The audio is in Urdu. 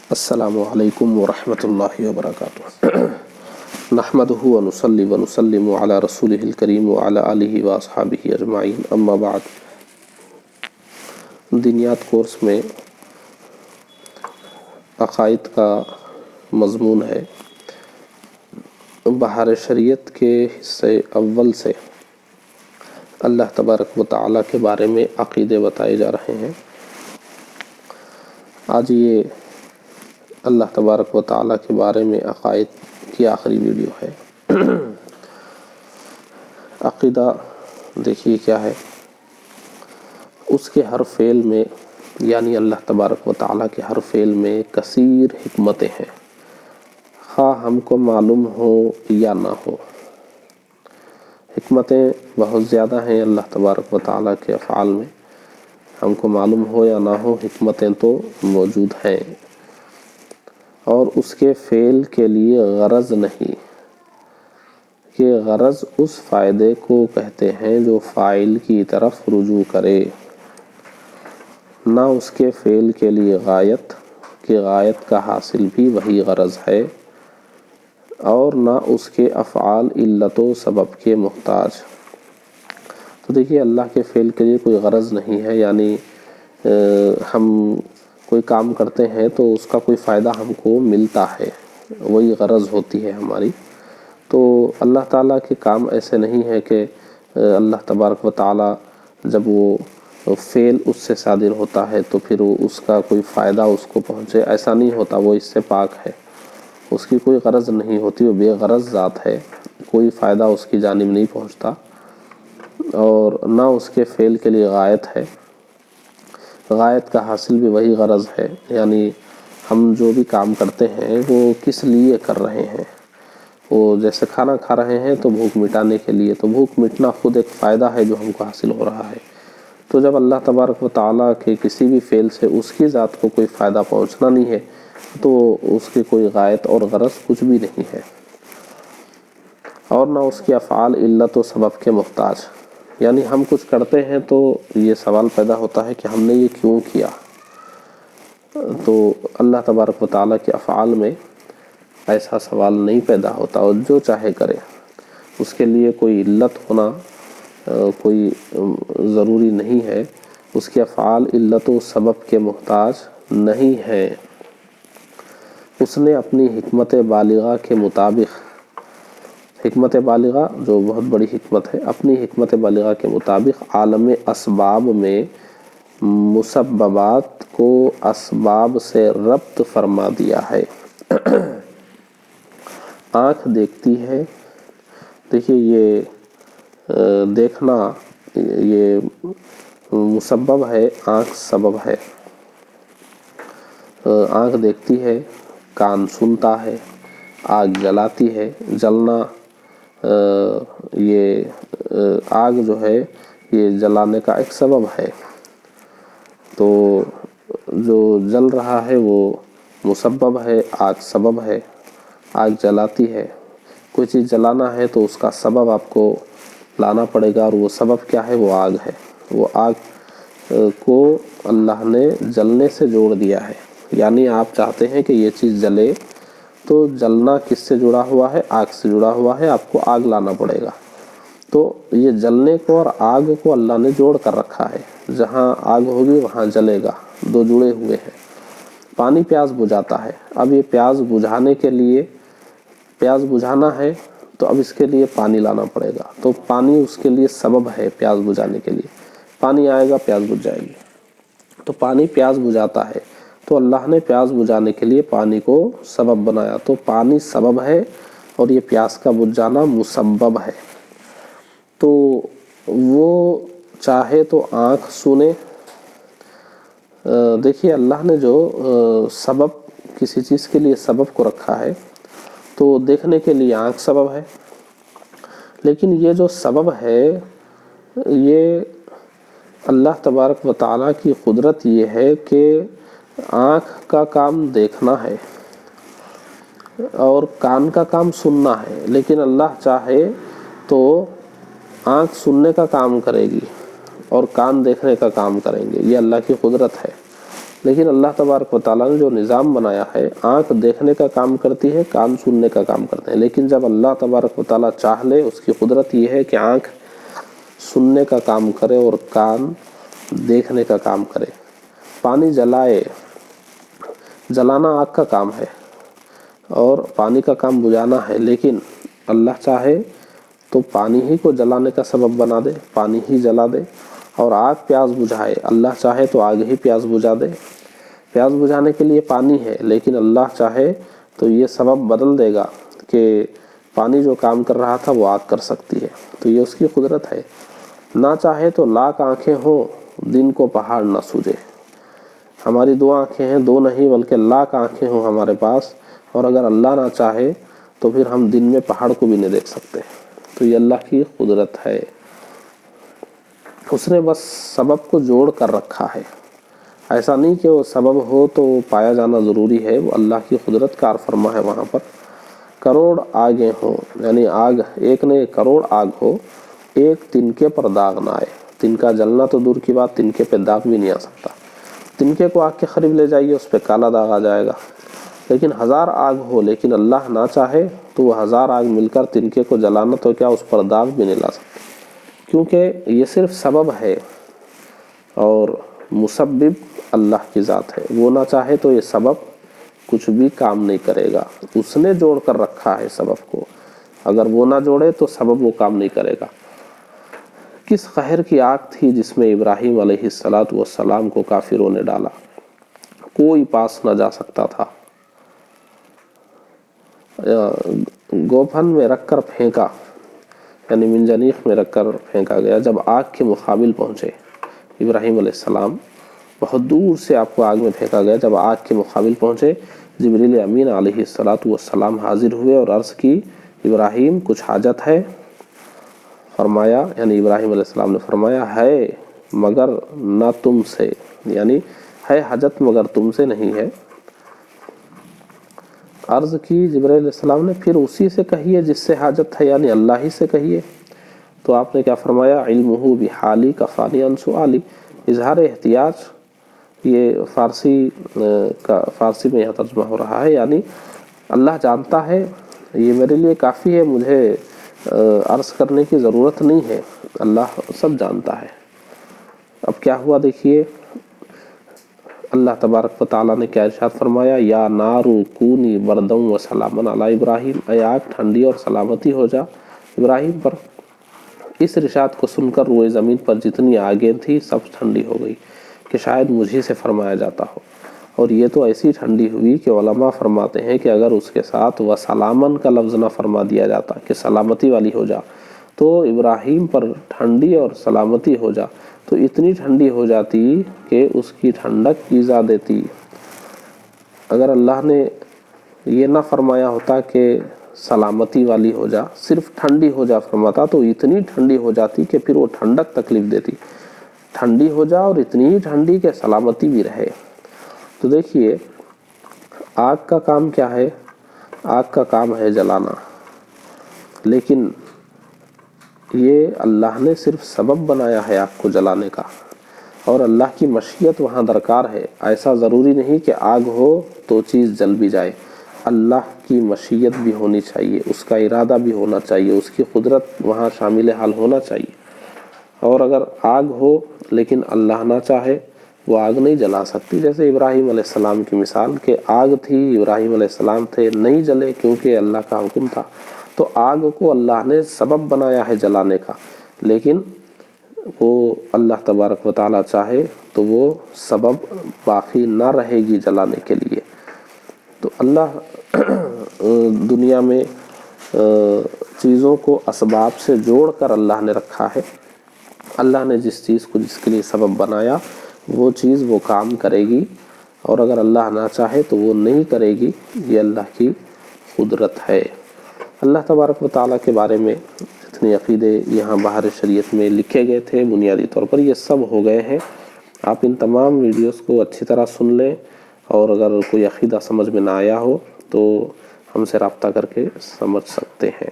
السلام علیکم ورحمۃ اللہ وبرکاتہ۔ نحمدہ ونصلی ونسلم علی رسولہ الکریم وعلی آلہ واصحابہ اجمعین، اما بعد۔ دینیات کورس میں عقائد کا مضمون ہے۔ بہار شریعت کے حصے اول سے اللہ تبارک و تعالیٰ کے بارے میں عقیدے بتائے جا رہے ہیں۔ آج یہ اللہ تبارک و تعالیٰ کے بارے میں عقائد کی آخری ویڈیو ہے۔ عقیدہ دیکھیے کیا ہے۔ اس کے ہر فعل میں، یعنی اللہ تبارک و تعالیٰ کے ہر فعل میں کثیر حکمتیں ہیں، خواہ ہم کو معلوم ہو یا نہ ہو۔ حکمتیں بہت زیادہ ہیں اللہ تبارک و تعالیٰ کے افعال میں، ہم کو معلوم ہو یا نہ ہو، حکمتیں تو موجود ہیں۔ اور اس کے فعل کے لیے غرض نہیں، کہ غرض اس فائدے کو کہتے ہیں جو فاعل کی طرف رجوع کرے، نہ اس کے فعل کے لیے غایت، کہ غایت کا حاصل بھی وہی غرض ہے، اور نہ اس کے افعال علت و سبب کے محتاج۔ تو دیکھیے اللہ کے فعل کے لیے کوئی غرض نہیں ہے، یعنی ہم کوئی کام کرتے ہیں تو اس کا کوئی فائدہ ہم کو ملتا ہے، وہی غرض ہوتی ہے ہماری۔ تو اللہ تعالیٰ کے کام ایسے نہیں ہے کہ اللہ تبارک و تعالیٰ جب وہ فعل اس سے صادر ہوتا ہے تو پھر اس کا کوئی فائدہ اس کو پہنچے، ایسا نہیں ہوتا۔ وہ اس سے پاک ہے، اس کی کوئی غرض نہیں ہوتی، وہ بے غرض ذات ہے، کوئی فائدہ اس کی جانب نہیں پہنچتا، اور نہ اس کے فعل کے لیے غایت ہے۔ غایت کا حاصل بھی وہی غرض ہے، یعنی ہم جو بھی کام کرتے ہیں وہ کس لیے کر رہے ہیں۔ وہ جیسے کھانا کھا رہے ہیں تو بھوک مٹانے کے لیے، تو بھوک مٹنا خود ایک فائدہ ہے جو ہم کو حاصل ہو رہا ہے۔ تو جب اللہ تبارک و تعالیٰ کے کسی بھی فعل سے اس کی ذات کو کوئی فائدہ پہنچنا نہیں ہے تو اس کی کوئی غایت اور غرض کچھ بھی نہیں ہے، اور نہ اس کے افعال علت و سبب کے محتاج۔ یعنی ہم کچھ کرتے ہیں تو یہ سوال پیدا ہوتا ہے کہ ہم نے یہ کیوں کیا۔ تو اللہ تبارک و تعالیٰ کے افعال میں ایسا سوال نہیں پیدا ہوتا، اور جو چاہے کرے، اس کے لیے کوئی علت ہونا کوئی ضروری نہیں ہے۔ اس کے افعال علت و سبب کے محتاج نہیں ہیں۔ اس نے اپنی حکمت بالغہ کے مطابق، حکمت بالغہ جو بہت بڑی حکمت ہے، اپنی حکمت بالغہ کے مطابق عالم اسباب میں مسببات کو اسباب سے ربط فرما دیا ہے۔ آنکھ دیکھتی ہے، دیکھیے یہ دیکھنا یہ مسبب ہے، آنکھ سبب ہے۔ آنکھ دیکھتی ہے، کان سنتا ہے، آگ جلاتی ہے۔ جلنا یہ آگ جو ہے یہ جلانے کا ایک سبب ہے، تو جو جل رہا ہے وہ مسبب ہے، آگ سبب ہے۔ آگ جلاتی ہے، کوئی چیز جلانا ہے تو اس کا سبب آپ کو لانا پڑے گا، اور وہ سبب کیا ہے؟ وہ آگ ہے۔ وہ آگ کو اللہ نے جلنے سے جوڑ دیا ہے، یعنی آپ چاہتے ہیں کہ یہ چیز جلے تو جلنا کس سے جڑا ہوا ہے؟ آگ سے جڑا ہوا ہے، آپ کو آگ لانا پڑے گا۔ تو یہ جلنے کو اور آگ کو اللہ نے جوڑ کر رکھا ہے، جہاں آگ ہوگی وہاں جلے گا، دو جڑے ہوئے ہیں۔ پانی پیاس بجھاتا ہے، اب یہ پیاس بجھانے کے لیے، پیاس بجھانا ہے تو اب اس کے لیے پانی لانا پڑے گا، تو پانی اس کے لیے سبب ہے پیاس بجھانے کے لیے۔ پانی آئے گا، پیاس بجھ جائے گی۔ تو پانی پیاس بجھاتا ہے، تو اللہ نے پیاس بجھانے کے لیے پانی کو سبب بنایا، تو پانی سبب ہے اور یہ پیاس کا بجھ جانا مسبب ہے۔ تو وہ چاہے تو آنکھ سنے، دیکھیے اللہ نے جو سبب کسی چیز کے لیے سبب کو رکھا ہے، تو دیکھنے کے لیے آنکھ سبب ہے، لیکن یہ جو سبب ہے یہ اللہ تبارک و تعالیٰ کی قدرت یہ ہے کہ آنکھ کا کام دیکھنا ہے اور کان کا کام سننا ہے، لیکن اللہ چاہے تو آنکھ سننے کا کام کرے گی اور کان دیکھنے کا کام کریں گے، یہ اللہ کی قدرت ہے۔ لیکن اللہ تبارک و تعالیٰ نے جو نظام بنایا ہے، آنکھ دیکھنے کا کام کرتی ہے، کان سننے کا کام کرتے ہیں، لیکن جب اللہ تبارک و تعالیٰ چاہ لے، اس کی قدرت یہ ہے کہ آنکھ سننے کا کام کرے اور کان دیکھنے کا کام کرے۔ پانی جلائے، جلانا آگ کا کام ہے اور پانی کا کام بجھانا ہے، لیکن اللہ چاہے تو پانی ہی کو جلانے کا سبب بنا دے، پانی ہی جلا دے، اور آگ پیاس بجھائے، اللہ چاہے تو آگ ہی پیاس بجھا دے۔ پیاس بجھانے کے لیے پانی ہے، لیکن اللہ چاہے تو یہ سبب بدل دے گا کہ پانی جو کام کر رہا تھا وہ آگ کر سکتی ہے، تو یہ اس کی قدرت ہے۔ نہ چاہے تو لاکھ آنکھیں ہوں، دن کو پہاڑ نہ سوجے۔ ہماری 2 آنکھیں ہیں، 2 نہیں بلکہ لاکھ آنکھیں ہوں ہمارے پاس، اور اگر اللہ نہ چاہے تو پھر ہم دن میں پہاڑ کو بھی نہیں دیکھ سکتے۔ تو یہ اللہ کی قدرت ہے، اس نے بس سبب کو جوڑ کر رکھا ہے۔ ایسا نہیں کہ وہ سبب ہو تو پایا جانا ضروری ہے، وہ اللہ کی قدرت کار فرما ہے وہاں پر۔ کروڑ آگیں ہوں، یعنی آگ ایک نہیں کروڑ آگ ہو، ایک تنکے پر داغ نہ آئے۔ تنکا جلنا تو دور کی بات، تنکے پہ داغ بھی نہیں آ سکتا۔ تنکے کو آگ کے قریب لے جائیے، اس پہ کالا داغ آ جائے گا، لیکن 1000 آگ ہو لیکن اللہ نہ چاہے تو وہ 1000 آگ مل کر تنکے کو جلانا تو کیا اس پر داغ بھی نہیں لا سکتے، کیونکہ یہ صرف سبب ہے اور مسبب اللہ کی ذات ہے۔ وہ نہ چاہے تو یہ سبب کچھ بھی کام نہیں کرے گا، اس نے جوڑ کر رکھا ہے سبب کو، اگر وہ نہ جوڑے تو سبب وہ کام نہیں کرے گا۔ کس قہر کی آگ تھی جس میں ابراہیم علیہ السلام کو کافروں نے ڈالا، کوئی پاس نہ جا سکتا تھا۔ گوپھن میں رکھ کر پھینکا، یعنی منجنیق میں رکھ کر پھینکا گیا۔ جب آگ کے مقابل پہنچے ابراہیم علیہ السلام، بہت دور سے آپ کو آگ میں پھینکا گیا، جب آگ کے مقابل پہنچے جبریل امین علیہ السلام حاضر ہوئے اور عرض کی ابراہیم کچھ حاجت ہے؟ فرمایا، یعنی ابراہیم علیہ السلام نے فرمایا ہے مگر نہ تم سے، یعنی ہے حاجت مگر تم سے نہیں ہے۔ عرض کی جبرائیل علیہ السلام نے پھر اسی سے کہیے جس سے حاجت ہے، یعنی اللہ ہی سے کہیے۔ تو آپ نے کیا فرمایا، علمہ بحالی کفانی عن سؤالی۔ اظہار احتیاج، یہ فارسی میں یہ ترجمہ ہو رہا ہے، یعنی اللہ جانتا ہے، یہ میرے لیے کافی ہے، مجھے عرض کرنے کی ضرورت نہیں ہے، اللہ سب جانتا ہے۔ اب کیا ہوا دیکھیے، اللہ تبارک و تعالیٰ نے کیا ارشاد فرمایا، یا نارو کونی بردم و سلاما علی ابراہیم، اے آگ ٹھنڈی اور سلامتی ہو جا ابراہیم پر۔ اس ارشاد کو سن کر روئے زمین پر جتنی آگیں تھی سب ٹھنڈی ہو گئی کہ شاید مجھے سے فرمایا جاتا ہو، اور یہ تو ایسی ٹھنڈی ہوئی کہ علماء فرماتے ہیں کہ اگر اس کے ساتھ وسلامن کا لفظ نہ فرما دیا جاتا کہ سلامتی والی ہو جا، تو ابراہیم پر ٹھنڈی اور سلامتی ہو جا تو اتنی ٹھنڈی ہو جاتی کہ اس کی ٹھنڈک ایذا دیتی۔ اگر اللہ نے یہ نہ فرمایا ہوتا کہ سلامتی والی ہو جا، صرف ٹھنڈی ہو جا فرماتا تو اتنی ٹھنڈی ہو جاتی کہ پھر وہ ٹھنڈک تکلیف دیتی۔ ٹھنڈی ہو جا اور اتنی ٹھنڈی کہ سلامتی بھی رہے۔ تو دیکھیے آگ کا کام کیا ہے، آگ کا کام ہے جلانا، لیکن یہ اللہ نے صرف سبب بنایا ہے آگ کو جلانے کا، اور اللہ کی مشیت وہاں درکار ہے۔ ایسا ضروری نہیں کہ آگ ہو تو چیز جل بھی جائے، اللہ کی مشیت بھی ہونی چاہیے، اس کا ارادہ بھی ہونا چاہیے، اس کی قدرت وہاں شامل حال ہونا چاہیے۔ اور اگر آگ ہو لیکن اللہ نہ چاہے وہ آگ نہیں جلا سکتی، جیسے ابراہیم علیہ السلام کی مثال کہ آگ تھی، ابراہیم علیہ السلام تھے، نہیں جلے کیونکہ اللہ کا حکم تھا۔ تو آگ کو اللہ نے سبب بنایا ہے جلانے کا، لیکن وہ اللہ تبارک و تعالیٰ چاہے تو وہ سبب باقی نہ رہے گی جلانے کے لیے۔ تو اللہ دنیا میں چیزوں کو اسباب سے جوڑ کر اللہ نے رکھا ہے۔ اللہ نے جس چیز کو جس کے لیے سبب بنایا وہ چیز وہ کام کرے گی، اور اگر اللہ نہ چاہے تو وہ نہیں کرے گی، یہ اللہ کی قدرت ہے۔ اللہ تبارک و تعالیٰ کے بارے میں جتنے عقیدے یہاں باہر شریعت میں لکھے گئے تھے بنیادی طور پر یہ سب ہو گئے ہیں۔ آپ ان تمام ویڈیوز کو اچھی طرح سن لیں، اور اگر کوئی عقیدہ سمجھ میں نہ آیا ہو تو ہم سے رابطہ کر کے سمجھ سکتے ہیں۔